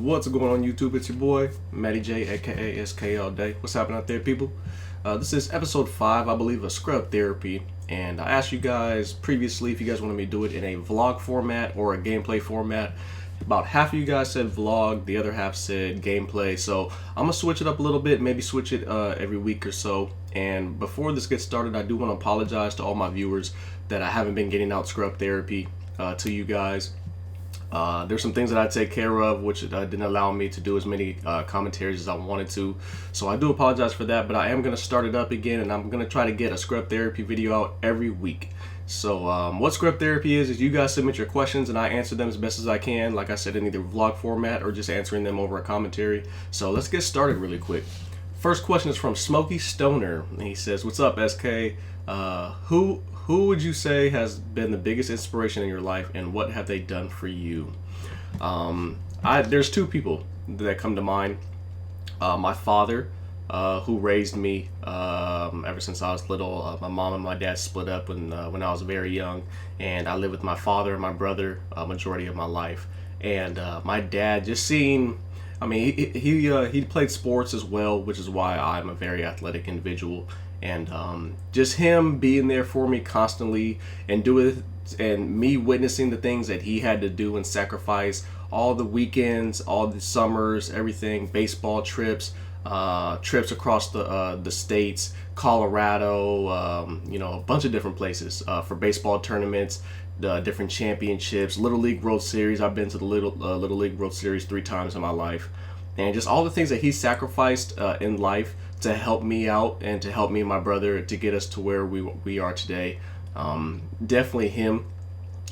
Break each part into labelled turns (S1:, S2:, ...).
S1: What's going on YouTube? It's your boy, Matty J, aka SK Day. What's happening out there, people? This is episode 5, I believe, of Scrub Therapy. And I asked you guys previously if you guys wanted me to do it in a vlog format or a gameplay format. About half of you guys said vlog, the other half said gameplay. So I'm going to switch it up a little bit, maybe switch it every week or so. And before this gets started, I do want to apologize to all my viewers that I haven't been getting out Scrub Therapy to you guys. There's some things that I take care of which didn't allow me to do as many commentaries as I wanted to, so I do apologize for that, but I am going to start it up again, and I'm going to try to get a Scrub Therapy video out every week. So what Scrub Therapy is you guys submit your questions and I answer them as best as I can, like I said, in either vlog format or just answering them over a commentary. So let's get started really quick. First question is from Smokey Stoner, and he says, "What's up, SK? Who would you say has been the biggest inspiration in your life, and what have they done for you?" There's two people that come to mind. My father, who raised me ever since I was little. My mom and my dad split up when I was very young, and I lived with my father and my brother majority of my life. And my dad, just seeing, I mean, he played sports as well, which is why I'm a very athletic individual. And just him being there for me constantly and me witnessing the things that he had to do and sacrifice, all the weekends, all the summers, everything, baseball trips, trips across the states, Colorado, a bunch of different places for baseball tournaments, different championships, Little League World Series. I've been to the Little League World Series 3 times in my life. And just all the things that he sacrificed in life to help me out and to help me and my brother to get us to where we are today. Definitely him.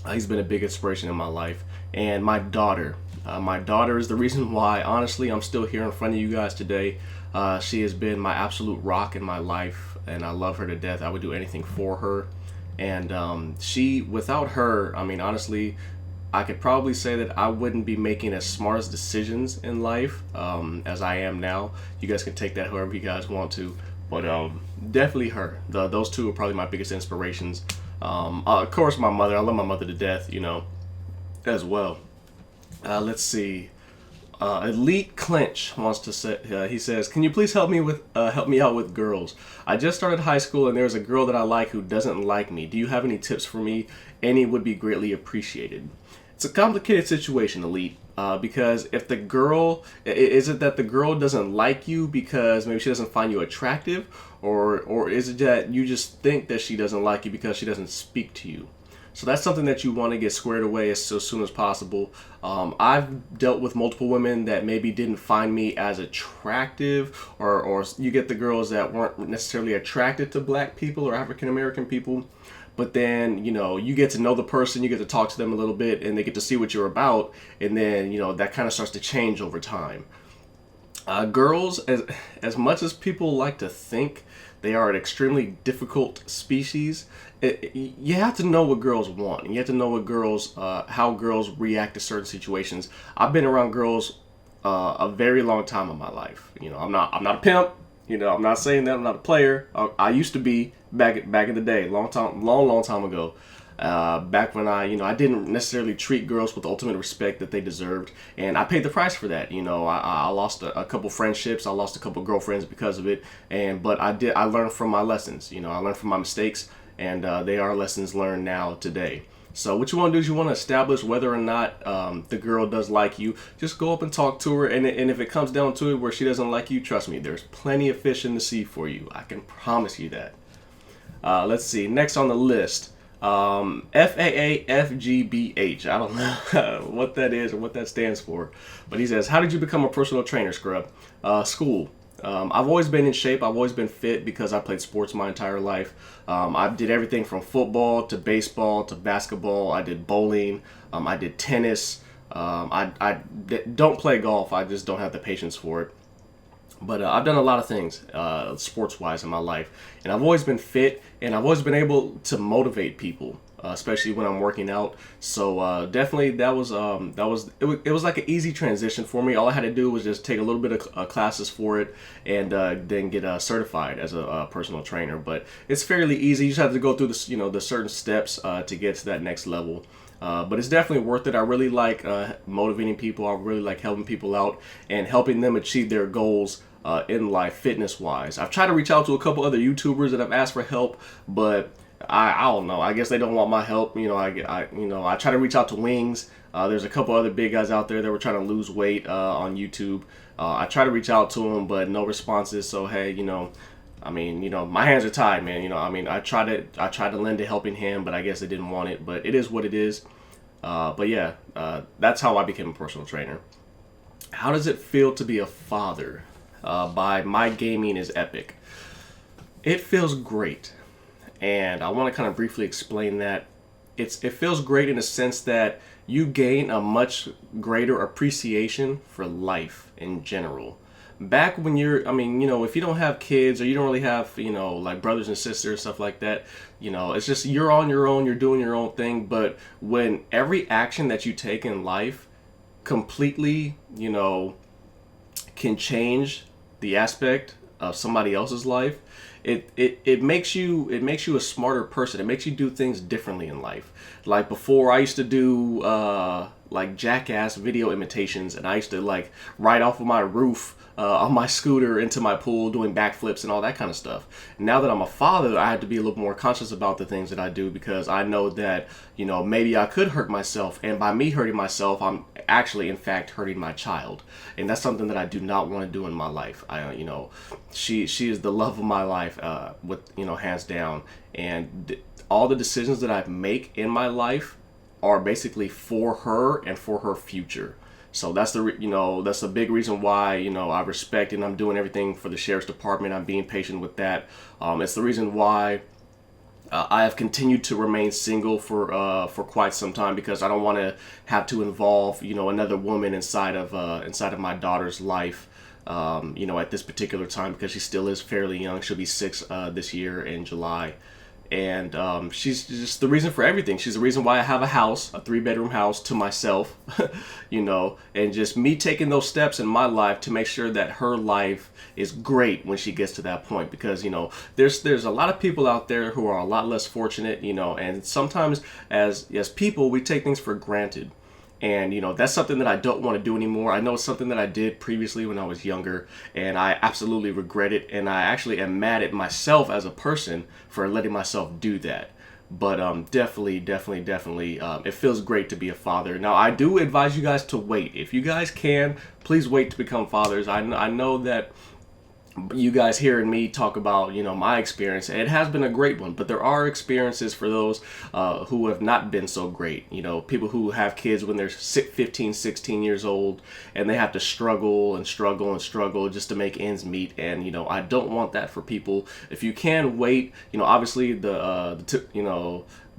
S1: He's been a big inspiration in my life. And my daughter. My daughter is the reason why, honestly, I'm still here in front of you guys today. She has been my absolute rock in my life, and I love her to death. I would do anything for her. And without her, I mean, honestly, I could probably say that I wouldn't be making as smart as decisions in life as I am now. You guys can take that however you guys want to, but definitely her. Those two are probably my biggest inspirations. Of course, my mother. I love my mother to death, as well. Let's see. Elite Clinch wants to say. He says, "Can you please help me out with girls? I just started high school and there's a girl that I like who doesn't like me. Do you have any tips for me? Any would be greatly appreciated." It's a complicated situation, Elite, because if the girl, is it that the girl doesn't like you because maybe she doesn't find you attractive, or is it that you just think that she doesn't like you because she doesn't speak to you? So that's something that you want to get squared away as soon as possible. I've dealt with multiple women that maybe didn't find me as attractive, or you get the girls that weren't necessarily attracted to black people or African American people. But then, you get to know the person, you get to talk to them a little bit, and they get to see what you're about, and then, that kind of starts to change over time. Girls, as much as people like to think they are an extremely difficult species, you have to know what girls want. You have to know how girls react to certain situations. I've been around girls a very long time in my life. I'm not a pimp. I'm not saying that I'm not a player. I used to be back in the day, long time ago. Back when I didn't necessarily treat girls with the ultimate respect that they deserved, and I paid the price for that. I lost a couple friendships, I lost a couple girlfriends because of it, but I learned from my lessons. I learned from my mistakes, and they are lessons learned now today. So what you want to do is you want to establish whether or not the girl does like you. Just go up and talk to her, and if it comes down to it where she doesn't like you, trust me, there's plenty of fish in the sea for you. I can promise you that. Let's see. Next on the list, FAAFGBH. I don't know what that is or what that stands for, but he says, "How did you become a personal trainer, Scrub?" School. I've always been in shape. I've always been fit because I played sports my entire life. I did everything from football to baseball to basketball. I did bowling. I did tennis. I don't play golf. I just don't have the patience for it. But I've done a lot of things sports-wise in my life, and I've always been fit, and I've always been able to motivate people, especially when I'm working out. So definitely it was like an easy transition for me. All I had to do was just take a little bit of classes for it, and then get certified as a personal trainer. But it's fairly easy. You just have to go through the certain steps to get to that next level. But it's definitely worth it. I really like motivating people. I really like helping people out and helping them achieve their goals in life, fitness wise. I've tried to reach out to a couple other YouTubers that have asked for help, but I don't know. I guess they don't want my help. I try to reach out to Wings. There's a couple other big guys out there that were trying to lose weight on YouTube. I try to reach out to them, but no responses. So hey, my hands are tied, man. I tried to lend a helping hand, but I guess they didn't want it. But it is what it is. But yeah, that's how I became a personal trainer. How does it feel to be a father? By My Gaming is Epic. It feels great, and I want to kind of briefly explain that. It feels great in the sense that you gain a much greater appreciation for life in general. Back when if you don't have kids or you don't really have, like brothers and sisters, stuff like that, it's just you're on your own, you're doing your own thing. But when every action that you take in life completely, can change the aspect of somebody else's life, it makes you a smarter person. It makes you do things differently in life. Like before, I used to do like jackass video imitations, and I used to like ride off of my roof on my scooter into my pool doing backflips and all that kind of stuff. Now that I'm a father, I have to be a little more conscious about the things that I do, because I know that maybe I could hurt myself, and by me hurting myself, I'm actually in fact hurting my child, and that's something that I do not want to do in my life. She is the love of my life, with hands down, and all the decisions that I make in my life are basically for her and for her future. So that's that's a big reason why I respect, and I'm doing everything for the sheriff's department. I'm being patient with that. It's the reason why I have continued to remain single for quite some time, because I don't want to have to involve another woman inside of my daughter's life. At this particular time, because she still is fairly young. She'll be 6 this year in July. And she's just the reason for everything. She's the reason why I have a house, a 3-bedroom house to myself, and just me taking those steps in my life to make sure that her life is great when she gets to that point. Because, there's a lot of people out there who are a lot less fortunate, and sometimes as people, we take things for granted. And that's something that I don't want to do anymore. I know it's something that I did previously when I was younger, and I absolutely regret it, and I actually am mad at myself as a person for letting myself do that. But definitely, it feels great to be a father. Now, I do advise you guys to wait. If you guys can, please wait to become fathers. I know that you guys hearing me talk about my experience, it has been a great one, but there are experiences for those who have not been so great. People who have kids when they're 15, 16 years old, and they have to struggle just to make ends meet. And I don't want that for people. If you can wait, obviously the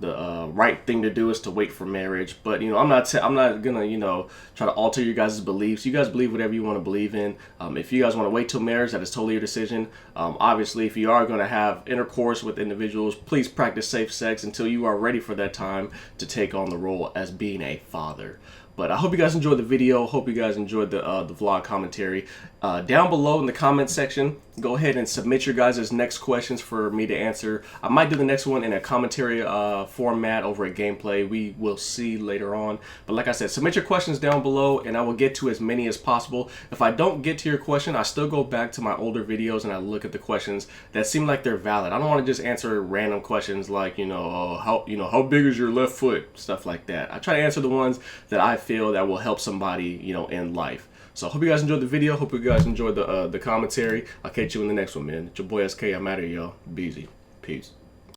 S1: right thing to do is to wait for marriage. But I'm not gonna try to alter your guys' beliefs. You guys believe whatever you want to believe in. If you guys want to wait till marriage, that is totally your decision. Obviously, if you are going to have intercourse with individuals, please practice safe sex until you are ready for that time to take on the role as being a father. But I hope you guys enjoyed the video. Hope you guys enjoyed the vlog commentary. Down below in the comment section, go ahead and submit your guys' next questions for me to answer. I might do the next one in a commentary format over a gameplay. We will see later on. But like I said, submit your questions down below, and I will get to as many as possible. If I don't get to your question, I still go back to my older videos and I look at the questions that seem like they're valid. I don't want to just answer random questions like, how big is your left foot? Stuff like that. I try to answer the ones that I feel that will help somebody, in life. So I hope you guys enjoyed the video. Hope you guys enjoyed the commentary. I'll catch you in the next one, man. It's your boy SK. I'm out of here, y'all. Be easy. Peace.